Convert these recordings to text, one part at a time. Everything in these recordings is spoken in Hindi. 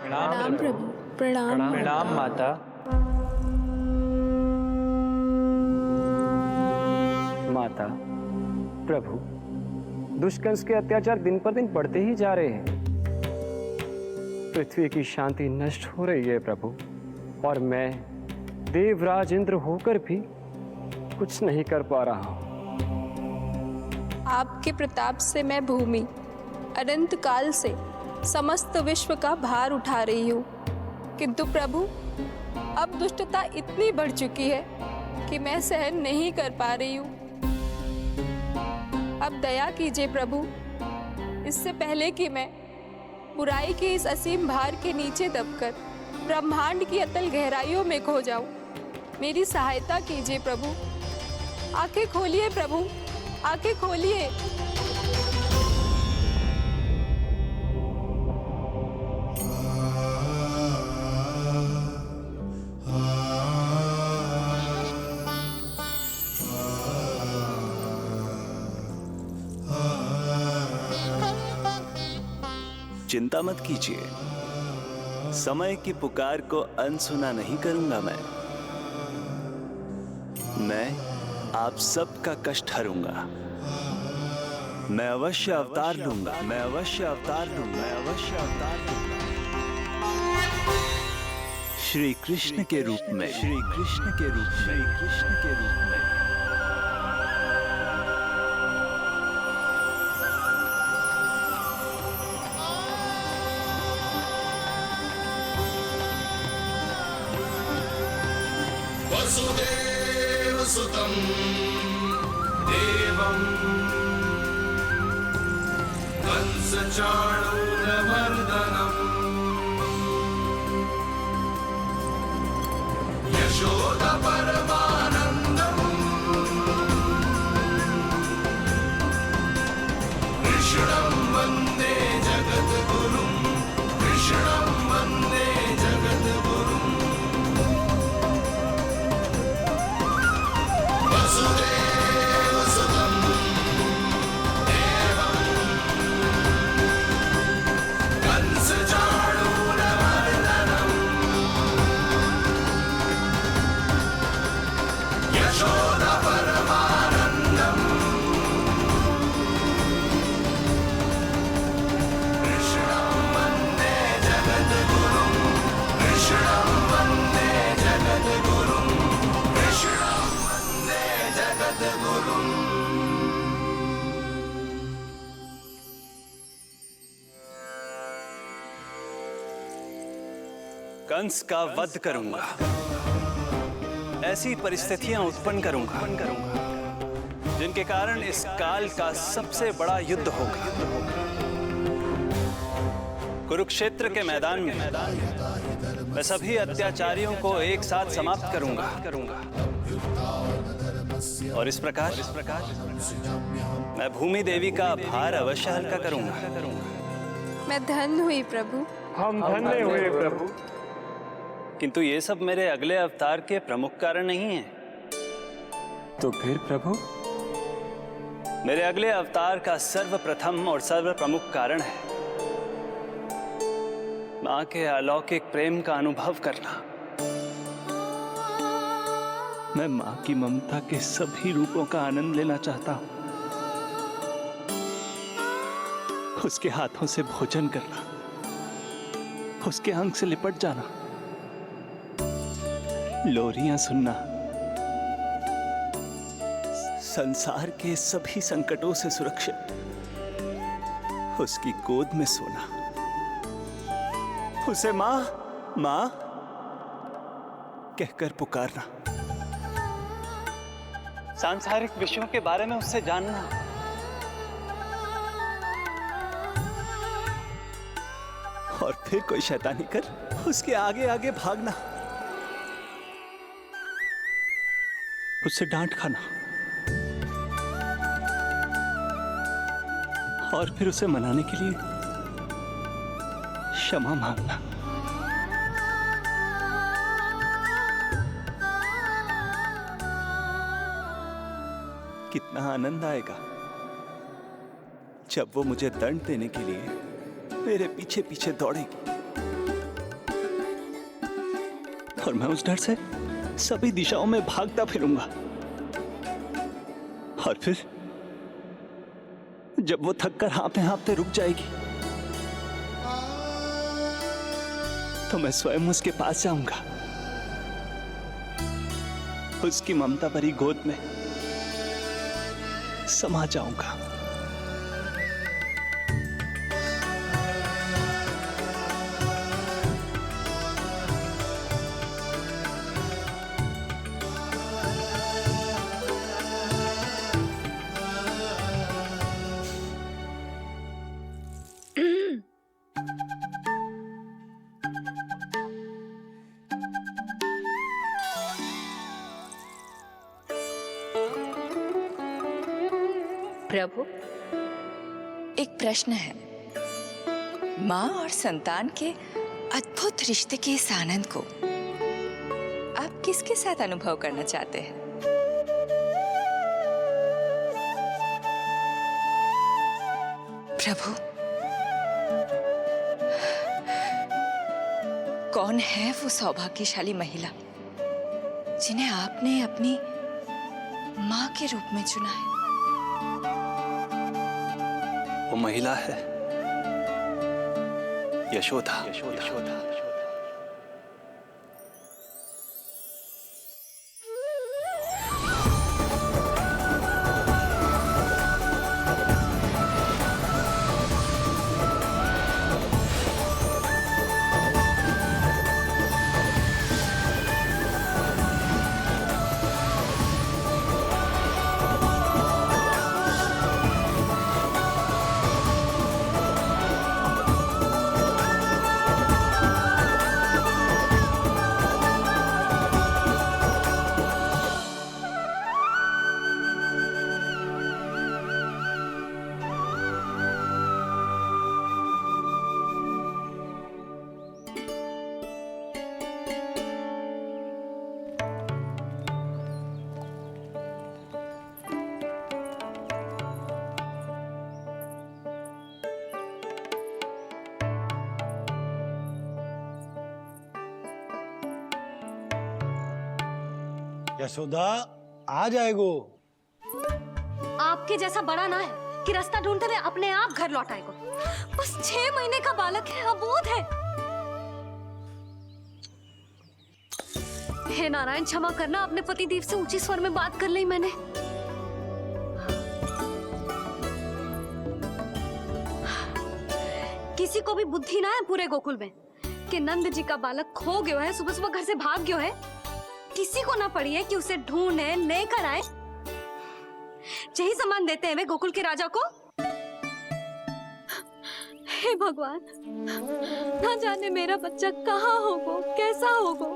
प्रणाम प्रभु। प्रणाम। प्रणाम माता। माता, प्रभु, दुष्कंस के अत्याचार दिन पर दिन बढ़ते ही जा रहे हैं। पृथ्वी की शांति नष्ट हो रही है प्रभु, और मैं देवराज इंद्र होकर भी कुछ नहीं कर पा रहा हूं। आपके प्रताप से मैं भूमि अनंत काल से समस्त विश्व का भार उठा रही हूँ, किंतु प्रभु अब दुष्टता इतनी बढ़ चुकी है कि मैं सहन नहीं कर पा रही हूँ। अब दया कीजिए प्रभु, इससे पहले कि मैं बुराई के इस असीम भार के नीचे दबकर ब्रह्मांड की अतल गहराइयों में खो जाऊं। मेरी सहायता कीजिए प्रभु। आंखें खोलिए प्रभु, आंखें खोलिए। चिंता मत कीजिए, समय की पुकार को अनसुना नहीं करूंगा। मैं आप सबका कष्ट हरूंगा। मैं अवश्य अवतार लूंगा, मैं अवश्य अवतार लूंगा, मैं अवश्य अवतार लूंगा। श्री कृष्ण के रूप में, श्री कृष्ण के रूप में, श्री कृष्ण के रूप में। वसुदेव सुतं देवं कंस चाणूरमर्दनम् यशोदा परमानन्दम् कृष्णं वन्दे जगद्गुरुं, कृष्णं वन्दे जगद्गुरुम्। वसुदेव सुतं देवं कंस चाणूरमर्दनम् यशोदा परमानन्दम् कृष्णं वन्दे जगद्गुरुं, कृष्णं वन्दे जगद्गुरुं, कृष्णं वन्दे जगद्गुरुम्। कंस का वध करूंगा, ऐसी परिस्थितियां उत्पन्न करूंगा जिनके कारण इस काल का सबसे बड़ा युद्ध होगा। कुरुक्षेत्र के मैदान में मैं सभी अत्याचारियों को एक साथ समाप्त करूंगा। और इस प्रकार मैं भूमि देवी का भार अवश्य हल्का करूंगा। मैं धन्य हुई प्रभु। हम धन्य हुए प्रभु। किंतु ये सब मेरे अगले अवतार के प्रमुख कारण नहीं है। तो फिर प्रभु? मेरे अगले अवतार का सर्वप्रथम और सर्व प्रमुख कारण है मां के अलौकिक प्रेम का अनुभव करना। मैं मां की ममता के सभी रूपों का आनंद लेना चाहता हूं। उसके हाथों से भोजन करना, उसके अंग से लिपट जाना, लोरियां सुनना, संसार के सभी संकटों से सुरक्षित उसकी गोद में सोना, उसे मां मां कहकर पुकारना, सांसारिक विषयों के बारे में उससे जानना, और फिर कोई शैतानी कर उसके आगे आगे भागना, उससे डांट खाना, और फिर उसे मनाने के लिए क्षमा मांगना। कितना आनंद आएगा जब वो मुझे दंड देने के लिए मेरे पीछे पीछे दौड़ेगी। और मैं उस डर से सभी दिशाओं में भागता फिरूंगा। और फिर जब वो थककर हाँफते हाँफते रुक जाएगी तो मैं स्वयं उसके पास जाऊंगा, उसकी ममता भरी गोद में समा जाऊंगा। प्रभु, एक प्रश्न है। माँ और संतान के अद्भुत रिश्ते के इस आनंद को आप किसके साथ अनुभव करना चाहते हैं? प्रभु, कौन है वो सौभाग्यशाली महिला जिन्हें आपने अपनी माँ के रूप में चुना है? वो महिला है यशोदा। यशोदा आ जाएगो। आपके जैसा बड़ा ना है कि रास्ता ढूंढते हुए अपने आप घर लौट आएगो। बस 6 महीने का बालक है, अबोध है। हे नारायण, क्षमा करना, अपने पति देव से ऊंची स्वर में बात कर ली मैंने। किसी को भी बुद्धि ना है पूरे गोकुल में कि नंद जी का बालक खो गयो है, सुबह सुबह घर से भाग गयो है। किसी को ना पड़ी है कि उसे ढूंढे लेकर आए। यही सम्मान देते हैं वे गोकुल के राजा को। हे भगवान, ना जाने मेरा बच्चा कहाँ होगो, कैसा होगो।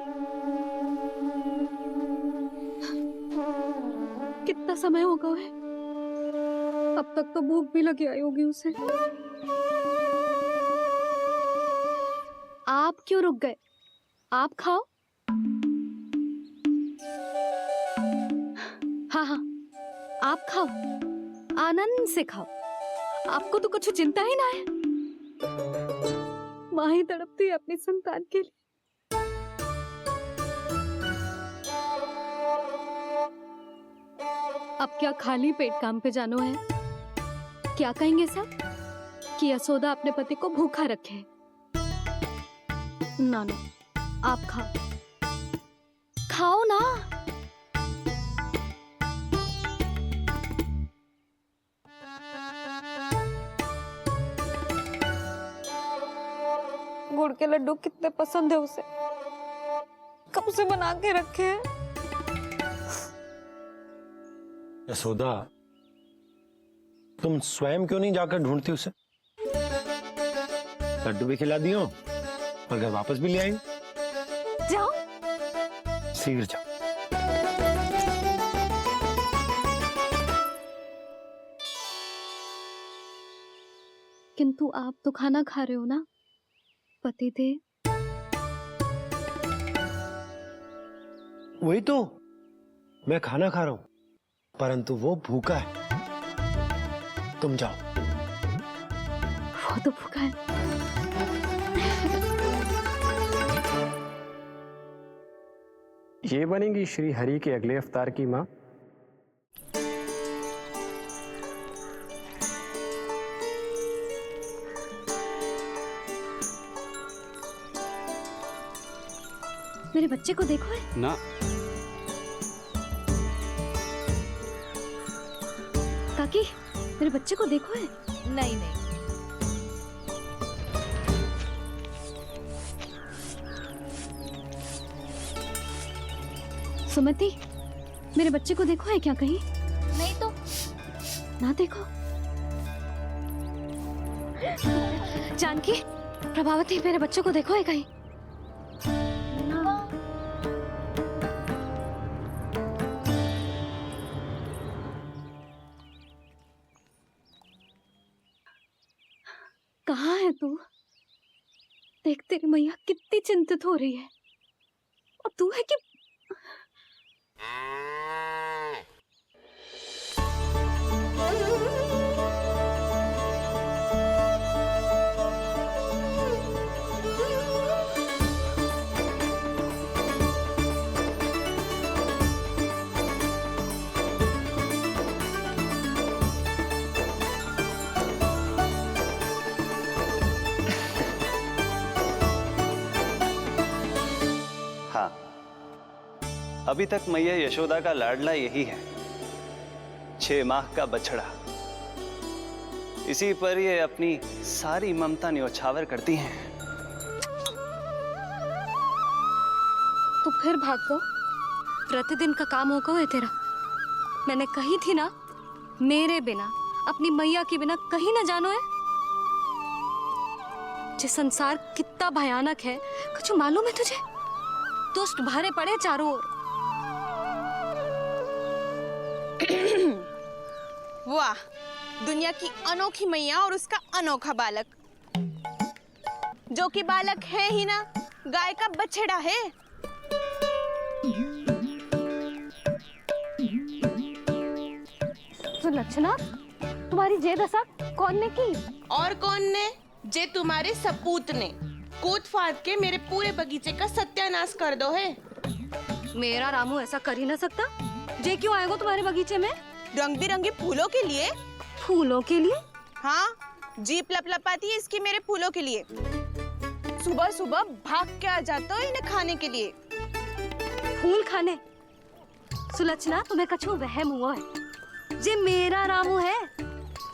कितना समय हो गया है, अब तक तो भूख भी लगी आई होगी उसे। आप क्यों रुक गए? आप खाओ। हाँ हाँ, आप खाओ, आनंद से खाओ। आपको तो कुछ चिंता ही ना है। माँ ही तड़पती है अपनी संतान के लिए। अब क्या खाली पेट काम पे जानो है? क्या कहेंगे सब कि यशोदा अपने पति को भूखा रखे? ना ना, आप खाओ, खाओ ना। गुड़ के लड्डू कितने पसंद है उसे, कब से बना के रखे हैं। यशोदा, तुम स्वयं क्यों नहीं जाकर ढूंढती उसे? लड्डू भी खिला दियो और घर वापस भी ले आएंगे। जाओ, शीघ्र जाओ। किंतु आप तो खाना खा रहे हो ना पतिदेव? वही तो, मैं खाना खा रहा हूं, परंतु वो भूखा है। तुम जाओ। वो तो भूखा है। ये बनेंगी श्री हरि के अगले अवतार की माँ। मेरे बच्चे को देखो है ना काकी, मेरे बच्चे को देखो है। नहीं नहीं, सुमति, मेरे बच्चे को देखो है क्या कहीं? नहीं तो ना देखो। जानकी, प्रभावती, मेरे बच्चे को देखो है कहीं? कहाँ है तू? देख तेरी मैया कितनी चिंतित हो रही है, और तू है कि हाँ, अभी तक मैया यशोदा का लाडला यही है, 6 माह का बछड़ा। इसी पर ये अपनी सारी ममता न्योछावर करती हैं। तू फिर भाग गो। प्रतिदिन का काम होगा है तेरा। मैंने कही थी ना, मेरे बिना, अपनी मैया के बिना कहीं ना जानो है। ये संसार कितना भयानक है, कुछ मालूम है तुझे? दुष्ट भरे पड़े चारों ओर। वाह, दुनिया की अनोखी मैया और उसका अनोखा बालक, जो कि बालक है ही ना, गाय का बछड़ा है। तो लक्षणा, तुम्हारी जे दशा कौन ने की? और कौन ने? जे तुम्हारे सपूत ने कूद फाद के मेरे पूरे बगीचे का सत्यानाश कर दो है। मेरा रामू ऐसा कर ही ना सकता। जे क्यों आएगा तुम्हारे बगीचे में? रंग बिरंगे फूलों के लिए। फूलों के लिए? हाँ, जीप लपलपाती है इसकी मेरे फूलों के लिए। सुबह सुबह भाग के आ जाता हो इन्हें खाने के लिए। फूल खाने? सुलक्षणा, तुम्हें कछु वहम हुआ है। जे मेरा रामू है,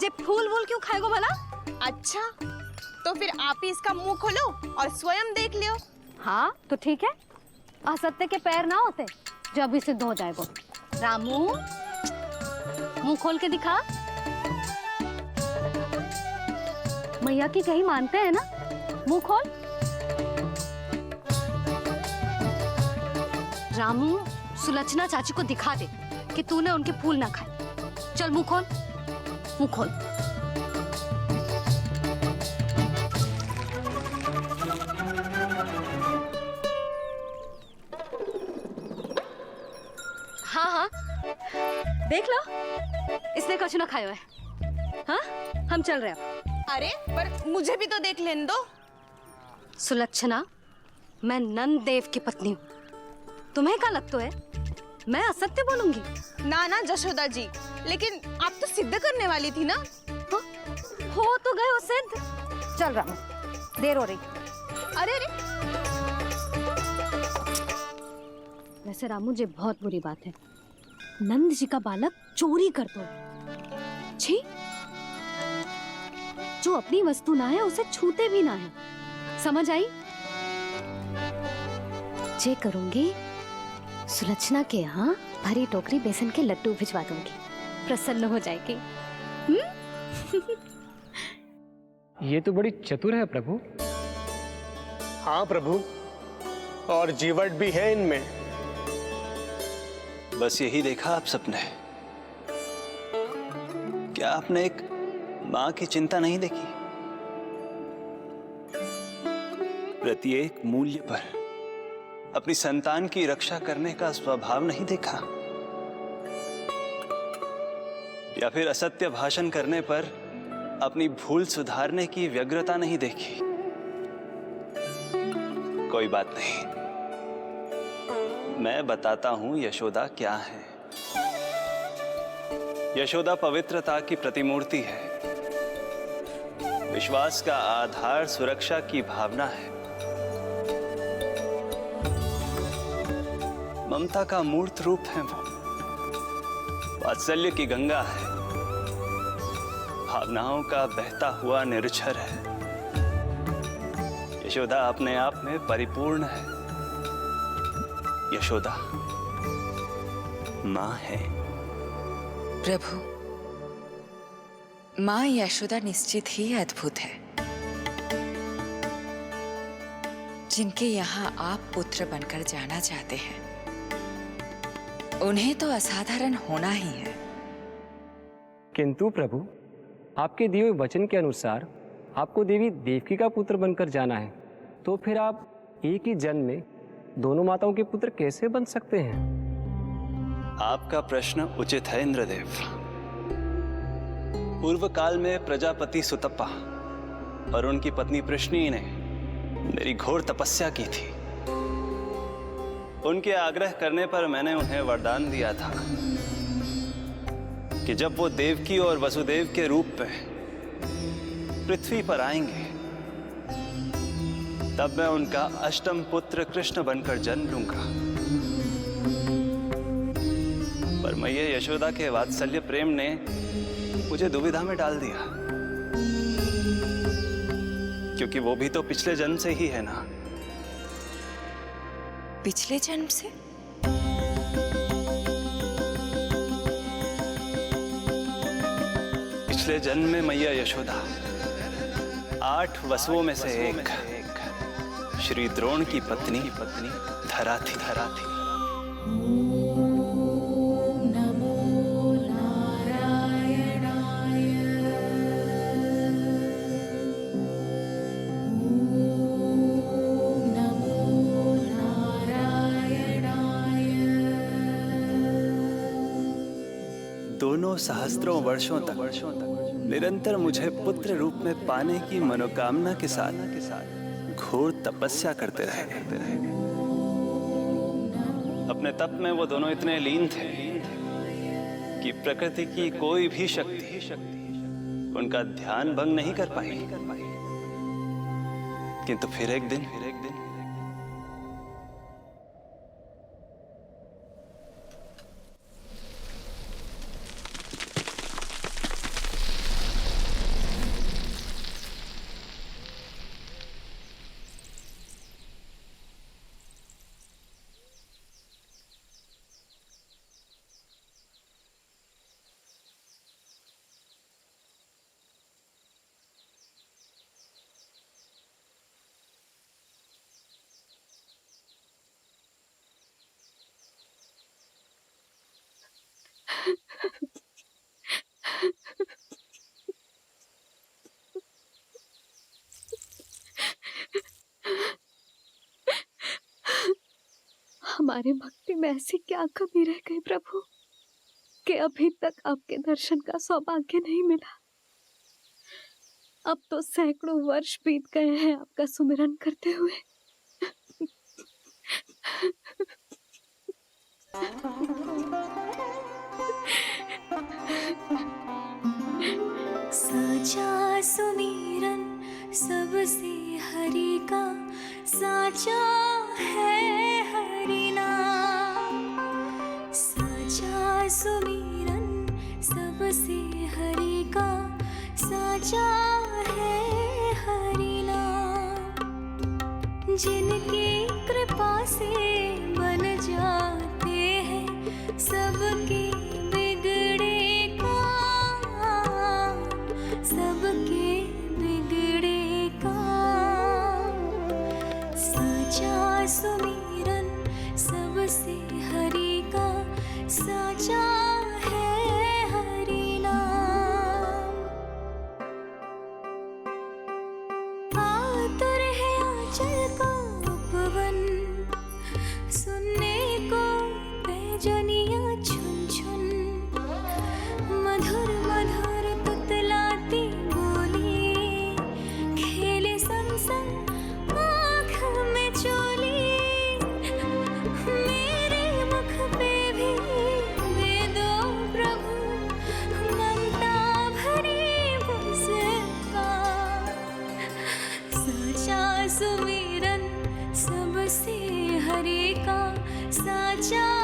जे फूल वूल क्यों खाएगो भला? अच्छा, तो फिर आप ही इसका मुंह खोलो और स्वयं देख लियो। हाँ तो ठीक है, असत्य के पैर ना होते जो अभी सिद्ध हो जाएगा। रामू, मुंह खोल के दिखा। मैया की कहीं मानते हैं ना, मुंह खोल। रामू, सुलक्षणा चाची को दिखा दे कि तूने उनके फूल ना खाए। चल मुंह खोल, मुंह खोल। हाँ हाँ, देख लो, इसने कुछ ना खाया है। हाँ, हम चल रहे हैं। अरे पर मुझे भी तो देख लेने दो। सुलक्षणा, मैं नंद देव की पत्नी हूँ। तुम्हें क्या लगता है मैं असत्य बोलूंगी? ना ना जशोदा जी, लेकिन आप तो सिद्ध करने वाली थी ना। हो तो गए हो सिद्ध। चल रामू, देर हो रही। अरे अरे, वैसे रामू, जी बहुत बुरी बात है। नंद जी का बालक चोरी कर दो। छी, जो अपनी वस्तु ना है उसे छूते भी ना है। समझ आई? जे करूंगी, सुलक्षणा के यहाँ भरी टोकरी बेसन के लड्डू भिजवा दूंगी, प्रसन्न हो जाएगी। ये तो बड़ी चतुर है प्रभु। हाँ प्रभु, और जीवट भी है इनमें। बस यही देखा आप सबने? क्या आपने एक मां की चिंता नहीं देखी? प्रत्येक मूल्य पर अपनी संतान की रक्षा करने का स्वभाव नहीं देखा? या फिर असत्य भाषण करने पर अपनी भूल सुधारने की व्यग्रता नहीं देखी? कोई बात नहीं, मैं बताता हूं यशोदा क्या है। यशोदा पवित्रता की प्रतिमूर्ति है, विश्वास का आधार, सुरक्षा की भावना है, ममता का मूर्त रूप है वो, वात्सल्य की गंगा है, भावनाओं का बहता हुआ निर्झर है। यशोदा अपने आप में परिपूर्ण है। यशोदा मां है। प्रभु, मां यशोदा निश्चित ही अद्भुत है। जिनके यहाँ आप पुत्र बनकर जाना चाहते हैं, उन्हें तो असाधारण होना ही है। किंतु प्रभु, आपके दिए हुए वचन के अनुसार आपको देवी देवकी का पुत्र बनकर जाना है, तो फिर आप एक ही जन्म में दोनों माताओं के पुत्र कैसे बन सकते हैं? आपका प्रश्न उचित है इंद्रदेव। पूर्व काल में प्रजापति सुतप्पा और उनकी पत्नी प्रश्नी ने मेरी घोर तपस्या की थी। उनके आग्रह करने पर मैंने उन्हें वरदान दिया था कि जब वो देवकी और वसुदेव के रूप में पृथ्वी पर आएंगे, तब मैं उनका अष्टम पुत्र कृष्ण बनकर जन्म लूंगा। पर मैया यशोदा के वात्सल्य प्रेम ने मुझे दुविधा में डाल दिया, क्योंकि वो भी तो पिछले जन्म से ही है ना। पिछले जन्म से? पिछले जन्म में मैया यशोदा 8 वसुओं में से एक श्री द्रोण की पत्नी धरा थी। दोनों सहस्त्रों वर्षों तक निरंतर मुझे पुत्र रूप में पाने की मनोकामना के साथ घोर तपस्या करते रहे। अपने तप में वो दोनों इतने लीन थे कि प्रकृति की कोई भी शक्ति उनका ध्यान भंग नहीं कर पाई। किंतु फिर एक दिन हमारे भक्ति में ऐसी क्या कमी रह गई प्रभु कि अभी तक आपके दर्शन का सौभाग्य नहीं मिला। अब तो सैकड़ों वर्ष बीत गए हैं आपका सुमिरन करते हुए। साचा सुमिरन सबसे हरि का, साचा है हरि नाम। साचा सुमिरन सबसे हरि का, साचा है हरि नाम। जिनकी कृपा से बन जाते हैं सबके बिगड़े काम, सबके बिगड़े काम। साचा सुमिरन सबसे हरि का, साचा है हरि नाम। आतुर है आंचल का उपवन, सुनने को पैजनियां छुन छुन। मधुर मधुर तुतलाती बोली, खेले संग संग आँख में चोली। मेरे सुमिरन सबसे हरि का साचा